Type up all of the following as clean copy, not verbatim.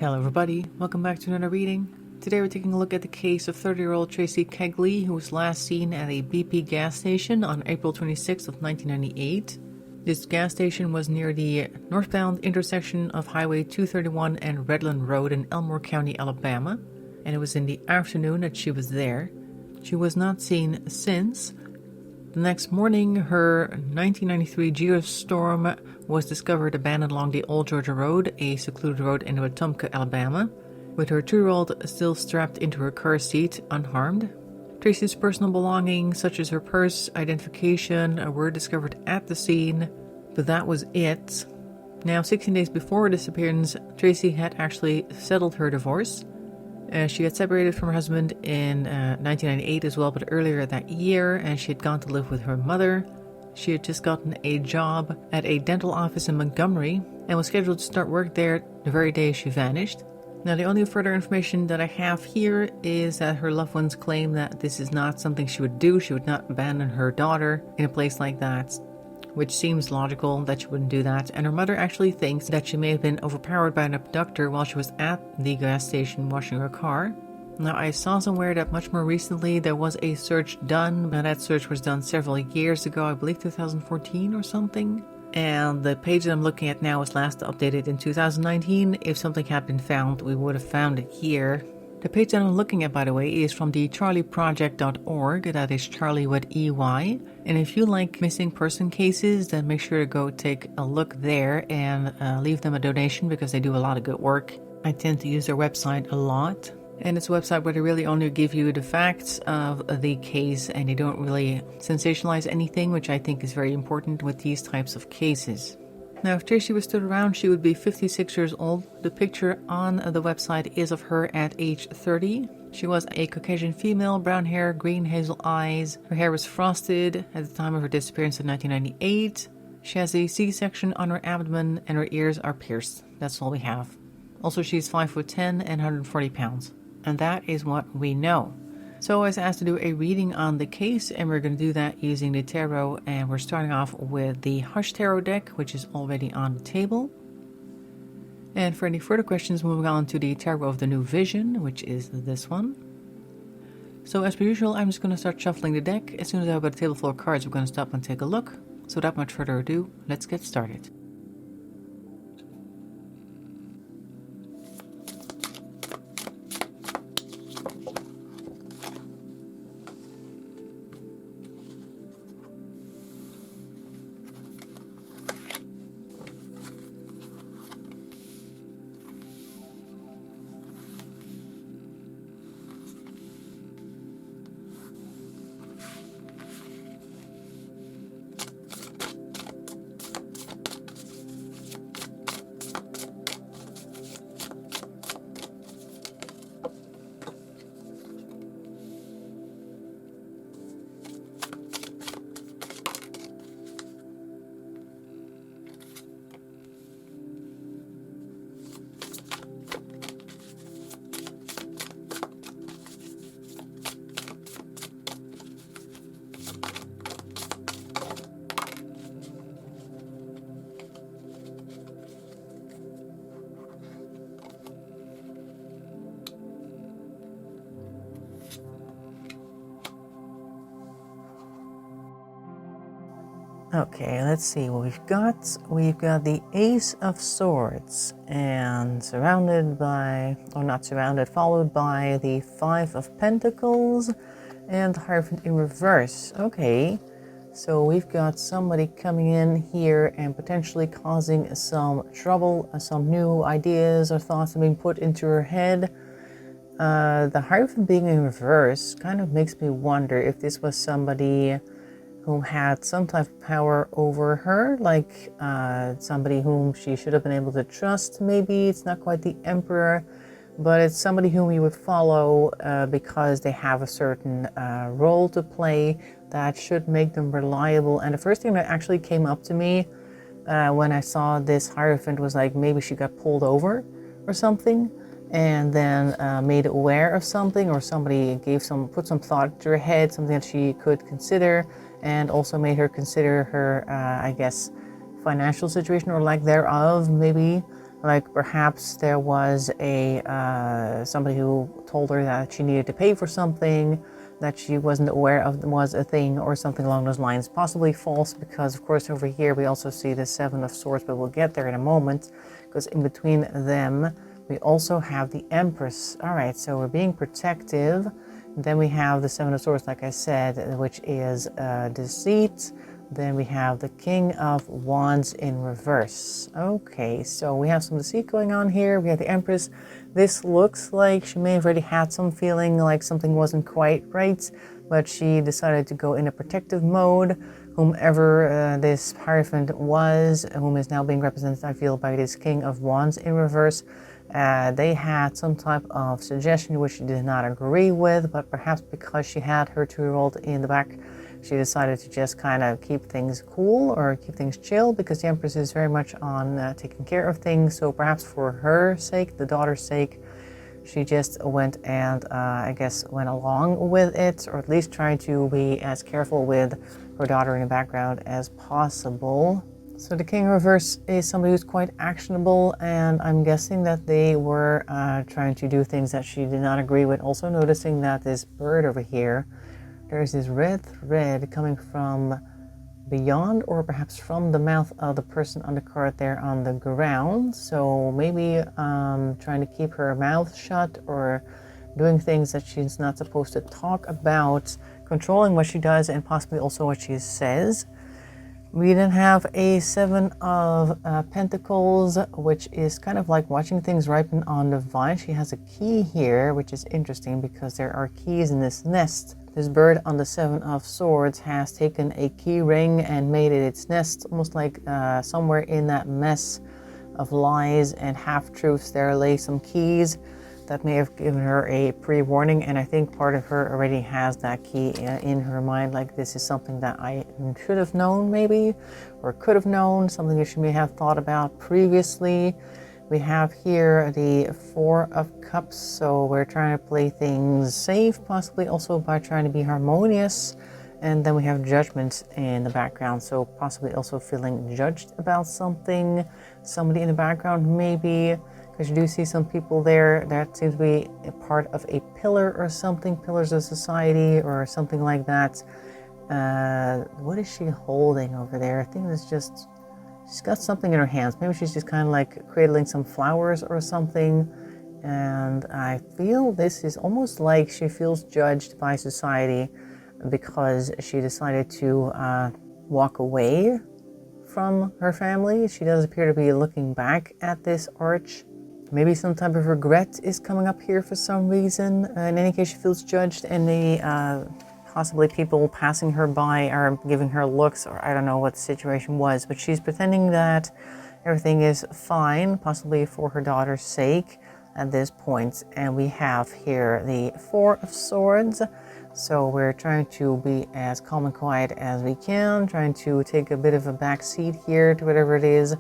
Hello everybody, welcome back to another reading. Today we're taking a look at the case of 30-year-old Traci Kegley, who was last seen at a BP gas station on April 26th of 1998. This gas station was near the northbound intersection of Highway 231 and Redland Road in Elmore County, Alabama, and it was in the afternoon that she was there. She was not seen since. The next morning, her 1993 Geostorm was discovered abandoned along the Old Georgia Road, a secluded road in Wetumpka, Alabama, with her 2-year-old still strapped into her car seat, unharmed. Traci's personal belongings, such as her purse, identification, were discovered at the scene, but that was it. Now, 16 days before her disappearance, Traci had actually settled her divorce. She had separated from her husband in 1998 as well, but earlier that year, and she had gone to live with her mother. She had just gotten a job at a dental office in Montgomery and was scheduled to start work there the very day she vanished. Now, the only further information that I have here is that her loved ones claim that this is not something she would do. She would not abandon her daughter in a place like that, which seems logical that she wouldn't do that. And her mother actually thinks that she may have been overpowered by an abductor while she was at the gas station washing her car. Now, I saw somewhere that much more recently there was a search done, but that search was done several years ago, I believe 2014 or something. And the page that I'm looking at now was last updated in 2019. If something had been found, we would have found it here. The page that I'm looking at, by the way, is from the charlieproject.org. That is Charlie with EY. And if you like missing person cases, then make sure to go take a look there and leave them a donation because they do a lot of good work. I tend to use their website a lot. And it's a website where they really only give you the facts of the case and they don't really sensationalize anything, which I think is very important with these types of cases. Now, if Traci was stood around, she would be 56 years old. The picture on the website is of her at age 30. She was a Caucasian female, brown hair, green hazel eyes. Her hair was frosted at the time of her disappearance in 1998. She has a C-section on her abdomen and her ears are pierced. That's all we have. Also, she's 5'10" and 140 pounds. And that is what we know. So I was asked to do a reading on the case, and we're going to do that using the tarot, and we're starting off with the Hush Tarot deck, which is already on the table. And for any further questions, moving on to the Tarot of the New Vision, which is this one. So as per usual, I'm just going to start shuffling the deck. As soon as I've got a table full of cards, we're going to stop and take a look. So without much further ado, let's get started. Okay, let's see what we've got. We've got the Ace of Swords and surrounded by, or not surrounded, followed by the Five of Pentacles and the Hierophant in reverse. Okay, so we've got somebody coming in here and potentially causing some trouble, some new ideas or thoughts being put into her head. The Hierophant being in reverse kind of makes me wonder if this was somebody whom had some type of power over her, like somebody whom she should have been able to trust. Maybe it's not quite the Emperor, but it's somebody whom you would follow because they have a certain role to play that should make them reliable. And the first thing that actually came up to me when I saw this Hierophant was like maybe she got pulled over or something, and then made aware of something, or somebody put some thought to her head, something that she could consider, and also made her consider her, I guess, financial situation or lack thereof, maybe. Like perhaps there was somebody who told her that she needed to pay for something that she wasn't aware of was a thing, or something along those lines. Possibly false, because of course over here we also see the Seven of Swords, but we'll get there in a moment, because in between them we also have the Empress. All right, so we're being protective. Then we have the Seven of Swords, like I said, which is deceit. Then we have the King of Wands in reverse. Okay, so we have some deceit going on here. We have the Empress. This looks like she may have already had some feeling like something wasn't quite right, but she decided to go in a protective mode. Whomever this Hierophant was, whom is now being represented, I feel, by this King of Wands in reverse, they had some type of suggestion which she did not agree with, but perhaps because she had her 2-year-old in the back, she decided to just kind of keep things cool or keep things chill, because the Empress is very much on taking care of things. So perhaps for her sake, the daughter's sake, she just went and I guess went along with it, or at least tried to be as careful with her daughter in the background as possible. So the King in reverse is somebody who's quite actionable, and I'm guessing that they were trying to do things that she did not agree with. Also noticing that this bird over here, there's this red thread coming from beyond, or perhaps from the mouth of the person on the card there on the ground. So maybe trying to keep her mouth shut, or doing things that she's not supposed to talk about, controlling what she does and possibly also what she says. We then have a Seven of Pentacles, which is kind of like watching things ripen on the vine. She has a key here, which is interesting because there are keys in this nest. This bird on the Seven of Swords has taken a key ring and made it its nest, almost like somewhere in that mess of lies and half-truths there lay some keys that may have given her a pre-warning, and I think part of her already has that key in her mind, like this is something that I should have known maybe, or could have known, something that she may have thought about previously. We have here the Four of Cups, so we're trying to play things safe, possibly also by trying to be harmonious. And then we have Judgment in the background, so possibly also feeling judged about something. Somebody in the background maybe, because you do see some people there that seems to be a part of a pillar or something, pillars of society or something like that. What is she holding over there? I think it's just, she's got something in her hands. Maybe she's just kind of like cradling some flowers or something. And I feel this is almost like she feels judged by society because she decided to walk away from her family. She does appear to be looking back at this arch. Maybe some type of regret is coming up here for some reason. In any case, she feels judged, and possibly people passing her by are giving her looks, or I don't know what the situation was, but she's pretending that everything is fine, possibly for her daughter's sake at this point. And we have here the Four of Swords. So we're trying to be as calm and quiet as we can, trying to take a bit of a back seat here to whatever it is.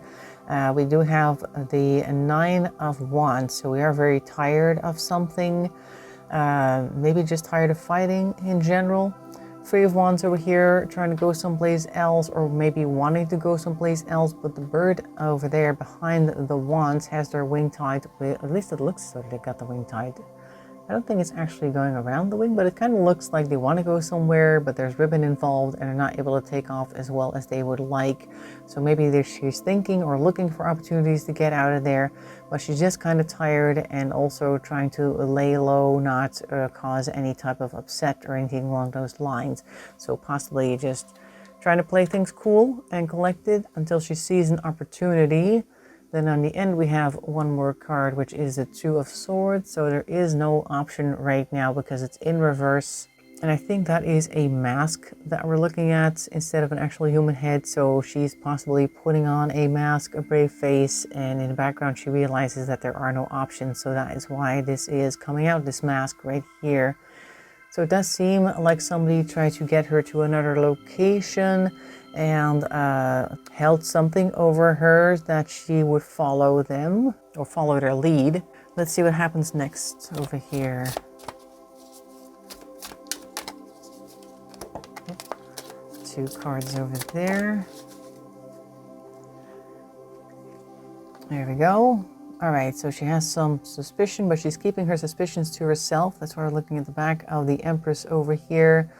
We do have the Nine of Wands, so we are very tired of something, maybe just tired of fighting in general. Three of Wands over here, trying to go someplace else, or maybe wanting to go someplace else, but the bird over there behind the Wands has their wing tied, at least it looks like they got the wing tied. I don't think it's actually going around the wing, but it kind of looks like they want to go somewhere, but there's ribbon involved and are not able to take off as well as they would like. So maybe she's thinking or looking for opportunities to get out of there, but she's just kind of tired and also trying to lay low, not cause any type of upset or anything along those lines. So possibly just trying to play things cool and collected until she sees an opportunity. Then on the end we have one more card, which is the Two of Swords. So there is no option right now because it's in reverse. And I think that is a mask that we're looking at instead of an actual human head. So she's possibly putting on a mask, a brave face, and in the background she realizes that there are no options. So that is why this is coming out, this mask right here. So it does seem like somebody tried to get her to another location and held something over her that she would follow them or follow their lead. Let's see what happens next over here. Two cards over there. There we go. All right, so she has some suspicion, but she's keeping her suspicions to herself. That's why we're looking at the back of the Empress over here.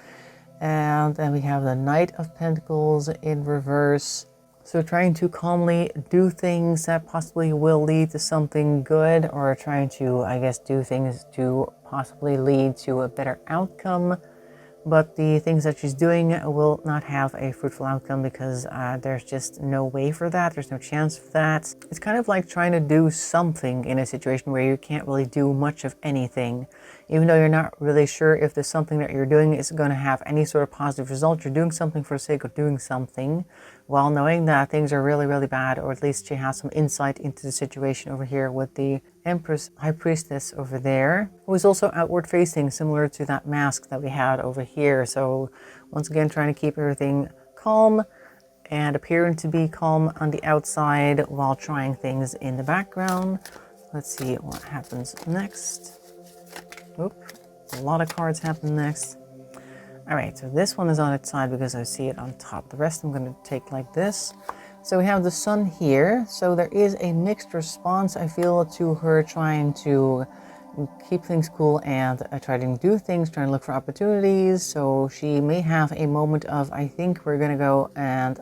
And then we have the Knight of Pentacles in reverse. So trying to calmly do things that possibly will lead to something good, or trying to, I guess, do things to possibly lead to a better outcome. But the things that she's doing will not have a fruitful outcome because there's just no way for that. There's no chance for that. It's kind of like trying to do something in a situation where you can't really do much of anything. Even though you're not really sure if the something that you're doing is going to have any sort of positive result, you're doing something for the sake of doing something, while knowing that things are really, really bad, or at least she has some insight into the situation over here with the Empress High Priestess over there, who is also outward facing, similar to that mask that we had over here. So once again, trying to keep everything calm and appearing to be calm on the outside while trying things in the background. Let's see what happens next. Oop, a lot of cards happen next. All right, so this one is on its side because I see it on top. The rest I'm going to take like this. So we have the Sun here. So there is a mixed response, I feel, to her trying to keep things cool and trying to do things, trying to look for opportunities. So she may have a moment of, I think we're going to go and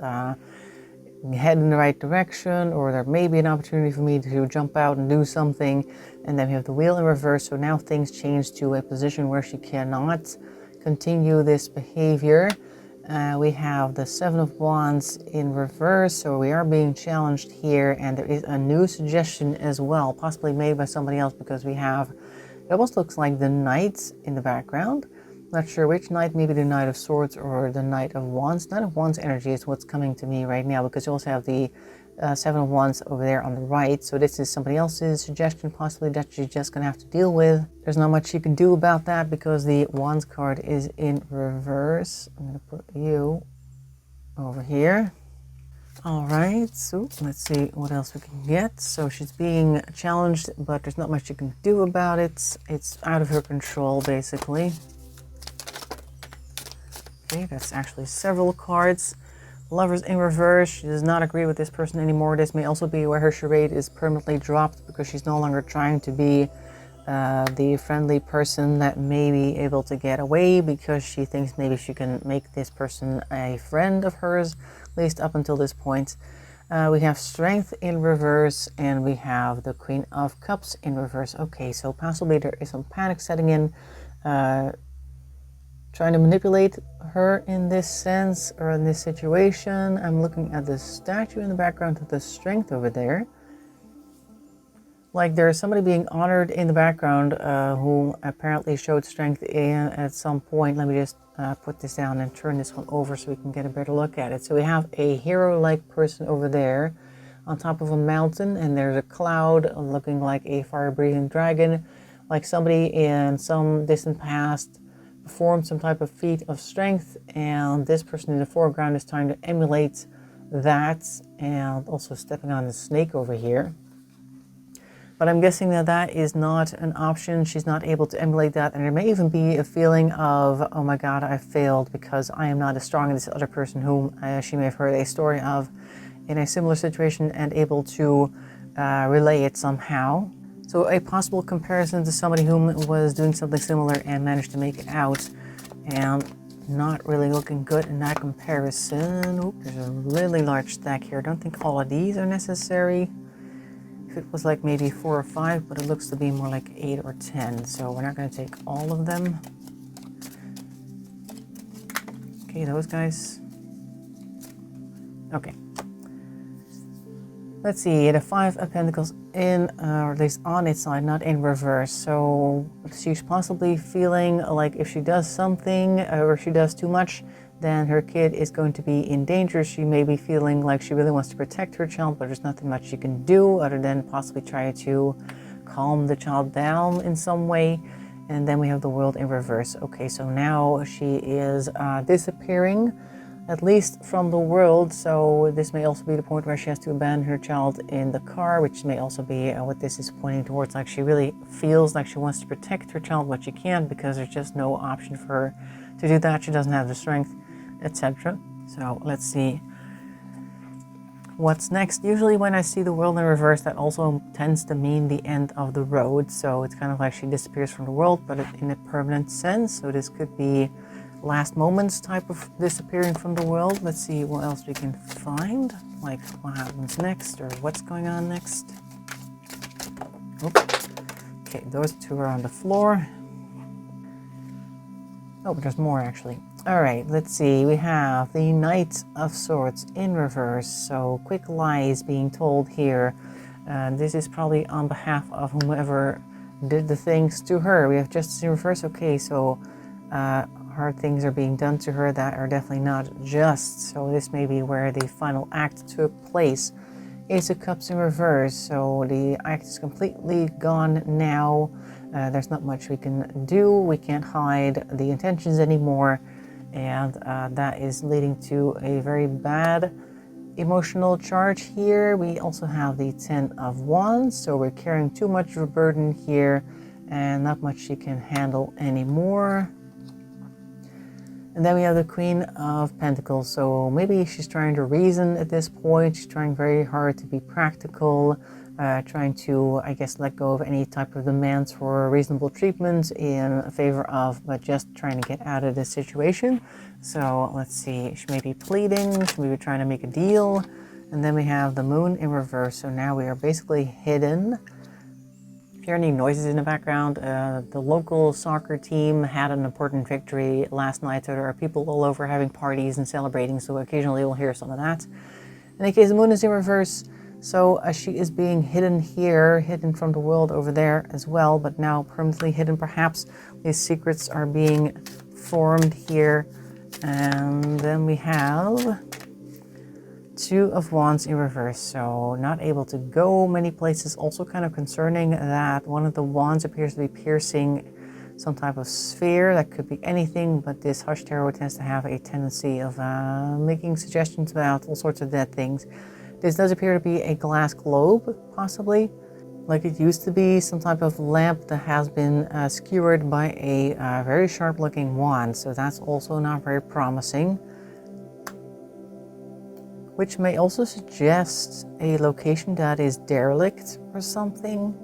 head in the right direction, or there may be an opportunity for me to jump out and do something. And then we have the Wheel in reverse. So now things change to a position where she cannot continue this behavior. We have the Seven of Wands in reverse, so we are being challenged here, and there is a new suggestion as well, possibly made by somebody else, because we have, it almost looks like the Knights in the background. Not sure which Knight, maybe the Knight of Swords or the Knight of Wands. Knight of Wands energy is what's coming to me right now, because you also have the Seven of Wands over there on the right. So this is somebody else's suggestion, possibly, that she's just going to have to deal with. There's not much you can do about that because the Wands card is in reverse. I'm going to put you over here. All right, so let's see what else we can get. So she's being challenged, but there's not much you can do about it. It's out of her control, basically. Okay, that's actually several cards. Lovers in reverse. She does not agree with this person anymore. This may also be where her charade is permanently dropped, because she's no longer trying to be the friendly person that may be able to get away, because she thinks maybe she can make this person a friend of hers, at least up until this point. We have Strength in reverse, and we have the Queen of Cups in reverse. Okay, so possibly there is some panic setting in, trying to manipulate her in this sense, or in this situation. I'm looking at the statue in the background with the Strength over there. Like there's somebody being honored in the background who apparently showed strength at some point. Let me just put this down and turn this one over so we can get a better look at it. So we have a hero-like person over there on top of a mountain, and there's a cloud looking like a fire-breathing dragon, like somebody in some distant past performed some type of feat of strength, and this person in the foreground is trying to emulate that, and also stepping on the snake over here. But I'm guessing that that is not an option. She's not able to emulate that, and there may even be a feeling of, oh my god, I failed because I am not as strong as this other person whom she may have heard a story of in a similar situation and able to relay it somehow. So a possible comparison to somebody who was doing something similar and managed to make it out, and not really looking good in that comparison. Oop, there's a really large stack here. I don't think all of these are necessary. If it was like maybe 4 or 5, but it looks to be more like 8 or 10. So we're not going to take all of them. Okay, those guys. Okay. Let's see, the Five of Pentacles in, or at least on its side, not in reverse. So she's possibly feeling like if she does something, or she does too much, then her kid is going to be in danger. She may be feeling like she really wants to protect her child, but there's nothing much she can do other than possibly try to calm the child down in some way. And then we have the World in reverse. Okay, so now she is disappearing, at least from the world. So this may also be the point where she has to abandon her child in the car, which may also be what this is pointing towards. Like she really feels like she wants to protect her child, but she can't because there's just no option for her to do that. She doesn't have the strength, etc. So let's see What's next? Usually when I see the world in reverse, that also tends to mean the end of the road. So it's kind of like she disappears from the world, but in a permanent sense. So this could be last moments type of disappearing from the world. Let's see what else we can find. Like what happens next or what's going on next. Oops. Okay, those two are on the floor. Oh, but there's more actually. All right, let's see. We have the Knight of Swords in reverse. So quick lies being told here. This is probably on behalf of whomever did the things to her. We have justice in reverse. Okay, so hard things are being done to her that are definitely not just. So this may be where the final act took place. Ace of Cups in reverse. So the act is completely gone now. There's not much we can do. We can't hide the intentions anymore. And that is leading to a very bad emotional charge here. We also have the Ten of Wands. So we're carrying too much of a burden here and not much she can handle anymore. And then we have the Queen of Pentacles. So maybe she's trying to reason at this point. She's trying very hard to be practical, trying to, I guess, let go of any type of demands for reasonable treatment in favor of, but just trying to get out of this situation. So let's see, she may be pleading, she may be trying to make a deal. And then we have the Moon in reverse. So now we are basically hidden. If you hear any noises in the background, the local soccer team had an important victory last night, so there are people all over having parties and celebrating, so occasionally you'll hear some of that. In any case, the Moon is in reverse, so she is being hidden here, hidden from the world over there as well, but now permanently hidden perhaps. These secrets are being formed here. And then we have Two of Wands in reverse, so not able to go many places. Also kind of concerning that one of the wands appears to be piercing some type of sphere. That could be anything, but this Hush Tarot tends to have a tendency of making suggestions about all sorts of dead things. This does appear to be a glass globe, possibly, like it used to be, some type of lamp that has been skewered by a very sharp-looking wand, so that's also not very promising. Which may also suggest a location that is derelict or something.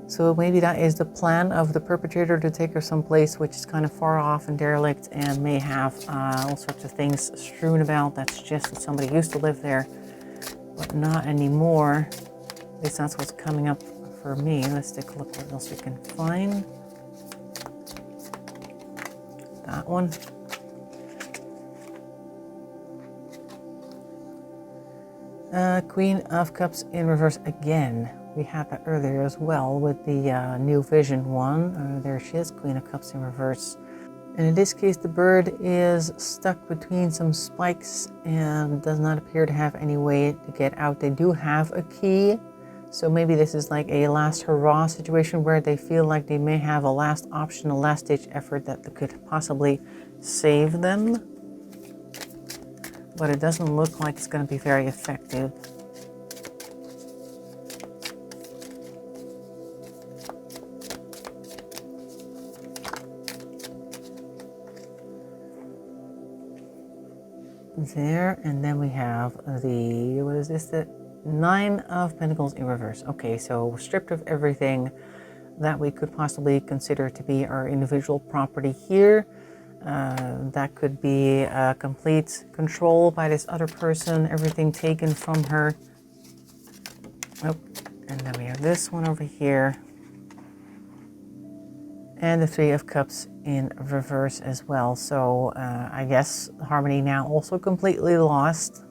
So maybe that is the plan of the perpetrator, to take her someplace which is kind of far off and derelict and may have all sorts of things strewn about that suggest that somebody used to live there, but not anymore. At least that's what's coming up for me. Let's take a look what else we can find. That one. Queen of Cups in reverse again. We had that earlier as well with the New Vision one. There she is, Queen of Cups in reverse. And in this case, the bird is stuck between some spikes and does not appear to have any way to get out. They do have a key, so maybe this is like a last hurrah situation where they feel like they may have a last option, a last-ditch effort that could possibly save them. But it doesn't look like it's going to be very effective. There, and then we have the, what is this, the Nine of Pentacles in reverse. Okay, so stripped of everything that we could possibly consider to be our individual property here. That could be complete control by this other person, everything taken from her. Oh, and then we have this one over here. And the Three of Cups in reverse as well. So I guess harmony now also completely lost.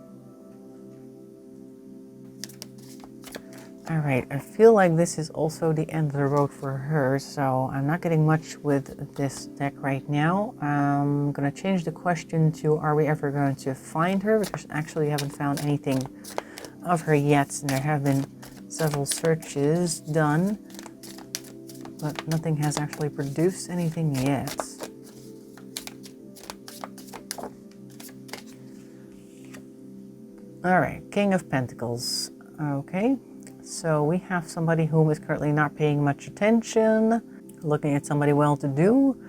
All right, I feel like this is also the end of the road for her, so I'm not getting much with this deck right now. I'm gonna change the question to, are we ever going to find her? Because actually I haven't found anything of her yet, and there have been several searches done, but nothing has actually produced anything yet. All right, King of Pentacles. Okay. So we have somebody who is currently not paying much attention, looking at somebody well-to-do.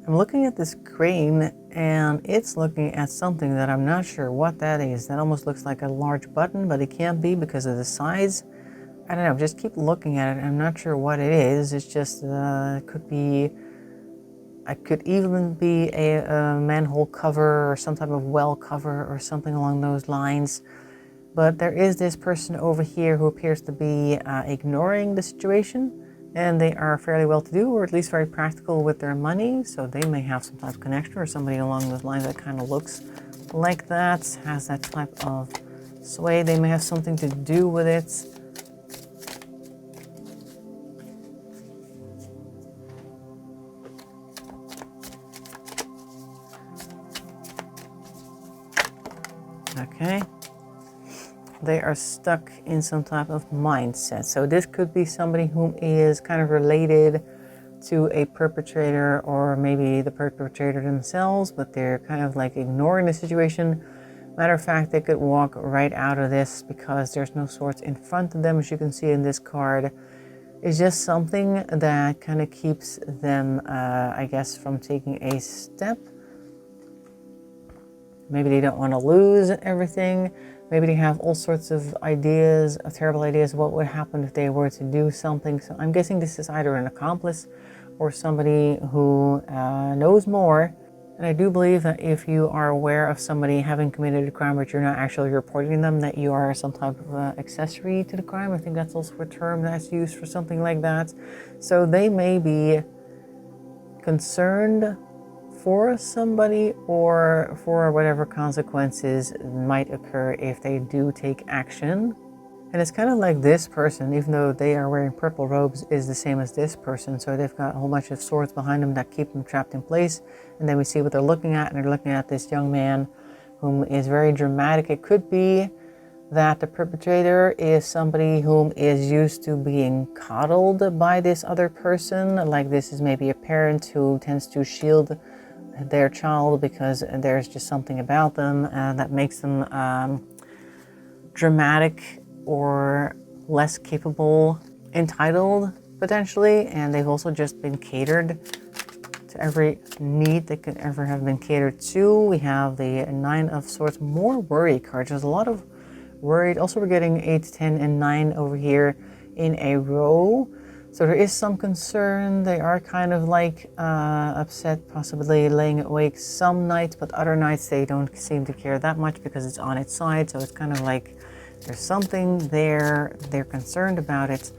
I'm looking at this crane and it's looking at something that I'm not sure what that is. That almost looks like a large button, but it can't be because of the size. I don't know, just keep looking at it. I'm not sure what it is. It's just, it could be, it could even be a manhole cover or some type of well cover or something along those lines. But there is this person over here who appears to be ignoring the situation. And they are fairly well-to-do, or at least very practical with their money. So they may have some type of connection or somebody along those lines that kind of looks like that, has that type of sway. They may have something to do with it. Okay. They are stuck in some type of mindset. So this could be somebody who is kind of related to a perpetrator, or maybe the perpetrator themselves, but they're kind of like ignoring the situation. Matter of fact, they could walk right out of this because there's no swords in front of them, as you can see in this card. It's just something that kind of keeps them, I guess, from taking a step. Maybe they don't want to lose everything. Maybe they have all sorts of ideas, terrible ideas of what would happen if they were to do something. So I'm guessing this is either an accomplice or somebody who knows more. And I do believe that if you are aware of somebody having committed a crime but you're not actually reporting them, that you are some type of accessory to the crime. I think that's also a term that's used for something like that. So they may be concerned for somebody or for whatever consequences might occur if they do take action. And it's kind of like this person, even though they are wearing purple robes, is the same as this person. So they've got a whole bunch of swords behind them that keep them trapped in place. And then we see what they're looking at, and they're looking at this young man whom is very dramatic. It could be that the perpetrator is somebody whom is used to being coddled by this other person. Like this is maybe a parent who tends to shield their child because there's just something about them that makes them dramatic or less capable, entitled potentially, and they've also just been catered to every need that could ever have been catered to. We have the 9 of Swords, more worry cards. There's a lot of worried. Also, we're getting 8, 10, and 9 over here in a row. So there is some concern. They are kind of like upset, possibly laying awake some nights, but other nights they don't seem to care that much because it's on its side. So it's kind of like there's something there. They're concerned about it,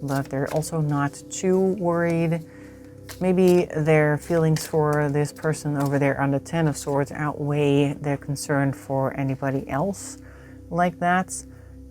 but they're also not too worried. Maybe their feelings for this person over there on the 10 of Swords outweigh their concern for anybody else like that.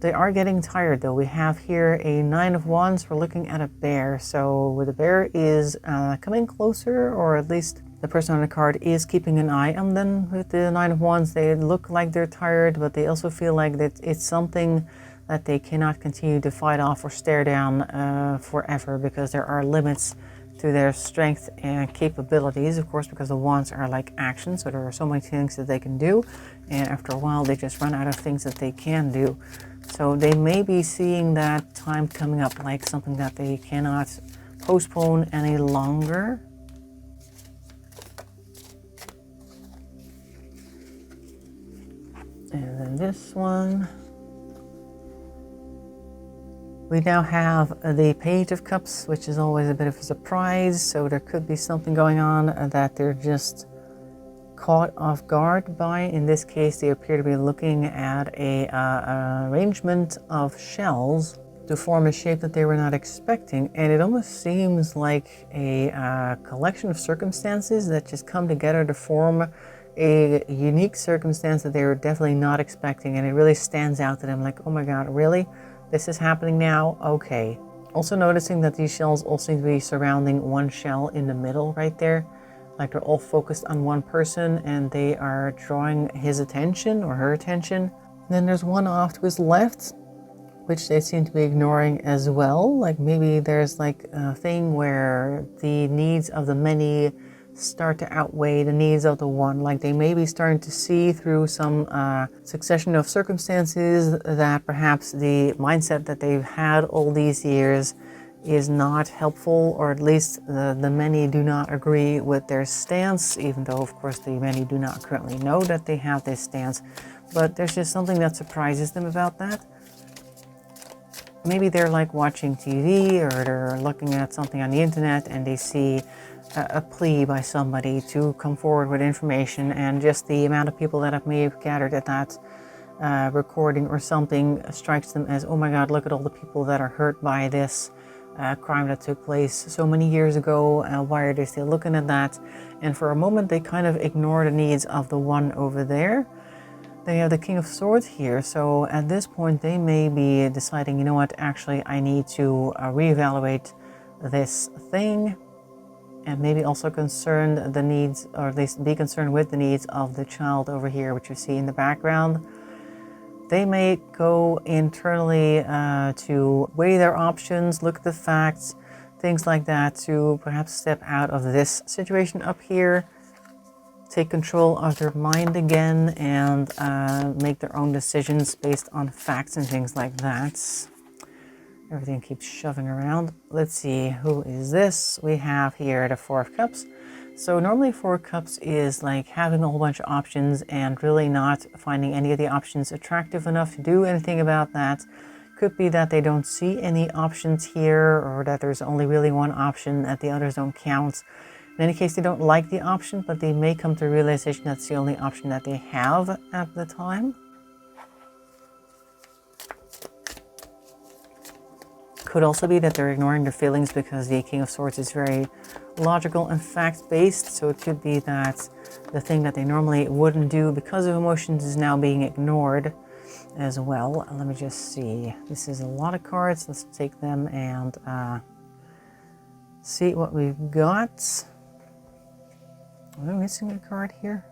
They are getting tired though. We have here a 9 of Wands. We're looking at a bear. So the bear is coming closer, or at least the person on the card is keeping an eye on them. With the 9 of Wands, they look like they're tired, but they also feel like that it's something that they cannot continue to fight off or stare down forever, because there are limits to their strength and capabilities, of course, because the wands are like action. So there are so many things that they can do, and after a while they just run out of things that they can do. So they may be seeing that time coming up like something that they cannot postpone any longer. And then this one. We now have the Page of Cups, which is always a bit of a surprise. So there could be something going on that they're just caught off guard by. In this case, they appear to be looking at a arrangement of shells to form a shape that they were not expecting. And it almost seems like a collection of circumstances that just come together to form a unique circumstance that they were definitely not expecting. And it really stands out to them like, oh my God, really? This is happening now? Okay. Also noticing that these shells all seem to be surrounding one shell in the middle right there. Like they're all focused on one person and they are drawing his attention or her attention. Then there's one off to his left, which they seem to be ignoring as well. Like maybe there's like a thing where the needs of the many start to outweigh the needs of the one. Like they may be starting to see through some succession of circumstances that perhaps the mindset that they've had all these years is not helpful, or at least the many do not agree with their stance, even though of course the many do not currently know that they have this stance. But there's just something that surprises them about that. Maybe they're like watching TV, or they're looking at something on the internet and they see a plea by somebody to come forward with information, and just the amount of people that may have gathered at that recording or something strikes them as, oh my god, look at all the people that are hurt by this crime that took place so many years ago. Why are they still looking at that? And for a moment they kind of ignore the needs of the one over there. They have the King of Swords here, so at this point they may be deciding, you know what, actually I need to reevaluate this thing, and maybe also concern the needs, or at least be concerned with the needs of the child over here, which you see in the background. They may go internally to weigh their options, look at the facts, things like that, to perhaps step out of this situation up here, take control of their mind again, and make their own decisions based on facts and things like that. Everything keeps shoving around. Let's see, who is this? We have here the Four of Cups. So normally Four of Cups is like having a whole bunch of options and really not finding any of the options attractive enough to do anything about that. Could be that they don't see any options here, or that there's only really one option, that the others don't count. In any case, they don't like the option, but they may come to the realization that's the only option that they have at the time. Could also be that they're ignoring their feelings because the King of Swords is very logical and fact-based. So it could be that the thing that they normally wouldn't do because of emotions is now being ignored as well. Let me just see. This is a lot of cards. Let's take them and see what we've got. Am I missing a card here?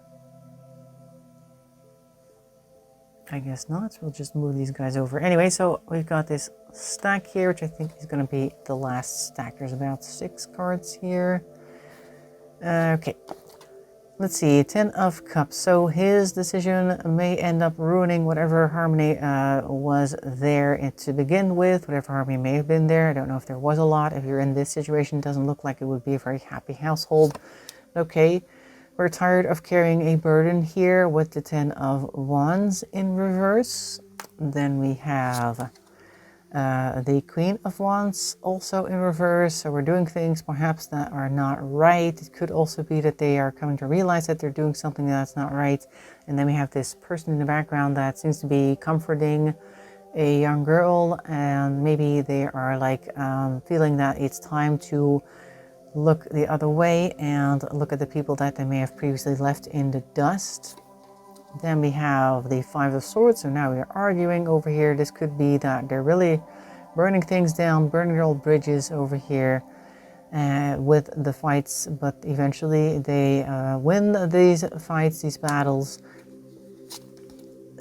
I guess not. We'll just move these guys over. Anyway, so we've got this stack here, which I think is going to be the last stack. There's about 6 cards here. Okay. Let's see. 10 of Cups. So his decision may end up ruining whatever harmony was there to begin with. Whatever harmony may have been there. I don't know if there was a lot. If you're in this situation, it doesn't look like it would be a very happy household. Okay. We're tired of carrying a burden here with the 10 of Wands in reverse. Then we have the Queen of Wands also in reverse. So we're doing things perhaps that are not right. It could also be that they are coming to realize that they're doing something that's not right. And then we have this person in the background that seems to be comforting a young girl. And maybe they are like feeling that it's time to look the other way and look at the people that they may have previously left in the dust. Then we have the Five of Swords, so now we're arguing over here. This could be that they're really burning things down, burning their old bridges over here with the fights, but eventually they win these fights, these battles.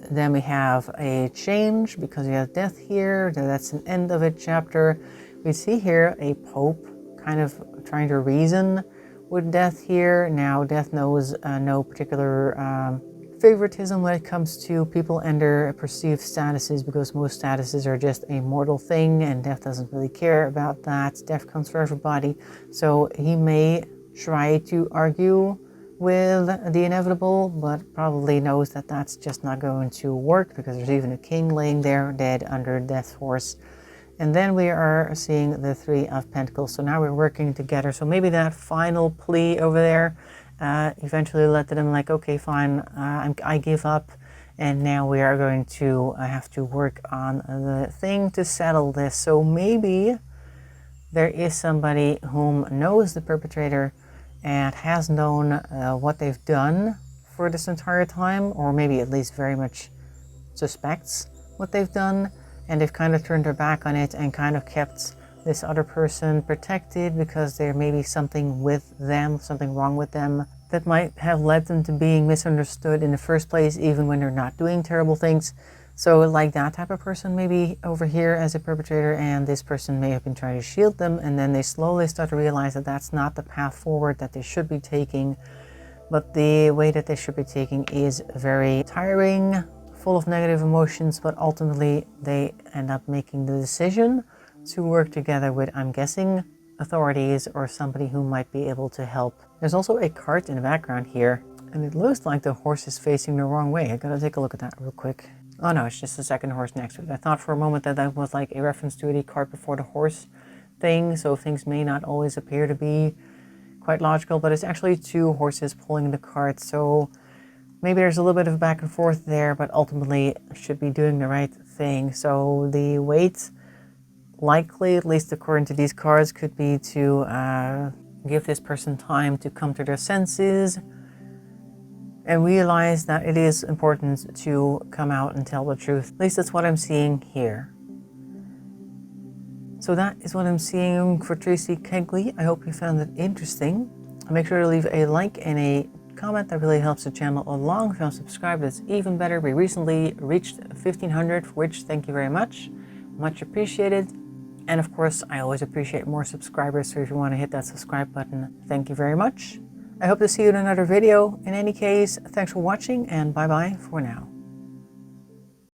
Then we have a change because we have death here. That's an end of a chapter. We see here a Pope kind of trying to reason with death here. Now death knows no particular favoritism when it comes to people and their perceived statuses, because most statuses are just a mortal thing and death doesn't really care about that. Death comes for everybody. So he may try to argue with the inevitable, but probably knows that that's just not going to work, because there's even a king laying there dead under death force. And then we are seeing the Three of Pentacles. So now we're working together. So maybe that final plea over there eventually led to them like, okay, fine, I give up. And now we are going to have to work on the thing to settle this. So maybe there is somebody whom knows the perpetrator and has known what they've done for this entire time, or maybe at least very much suspects what they've done. And they've kind of turned their back on it and kind of kept this other person protected because there may be something with them, something wrong with them that might have led them to being misunderstood in the first place, even when they're not doing terrible things. So like that type of person maybe over here as a perpetrator, and this person may have been trying to shield them, and then they slowly start to realize that that's not the path forward that they should be taking. But the way that they should be taking is very tiring, full of negative emotions, but ultimately they end up making the decision to work together with, I'm guessing, authorities or somebody who might be able to help. There's also a cart in the background here, and it looks like the horse is facing the wrong way. I gotta take a look at that real quick. Oh no, it's just the second horse next to it. I thought for a moment that that was like a reference to the cart before the horse thing, so things may not always appear to be quite logical, but it's actually two horses pulling the cart, so maybe there's a little bit of back and forth there, but ultimately should be doing the right thing. So the wait, likely, at least according to these cards, could be to give this person time to come to their senses and realize that it is important to come out and tell the truth. At least that's what I'm seeing here. So that is what I'm seeing for Traci Kegley. I hope you found it interesting. Make sure to leave a like and a comment. That really helps the channel along. If you haven't subscribed, that's even better. We recently reached 1,500, for which thank you very much. Much appreciated. And of course, I always appreciate more subscribers, so if you want to hit that subscribe button, thank you very much. I hope to see you in another video. In any case, thanks for watching, and bye-bye for now.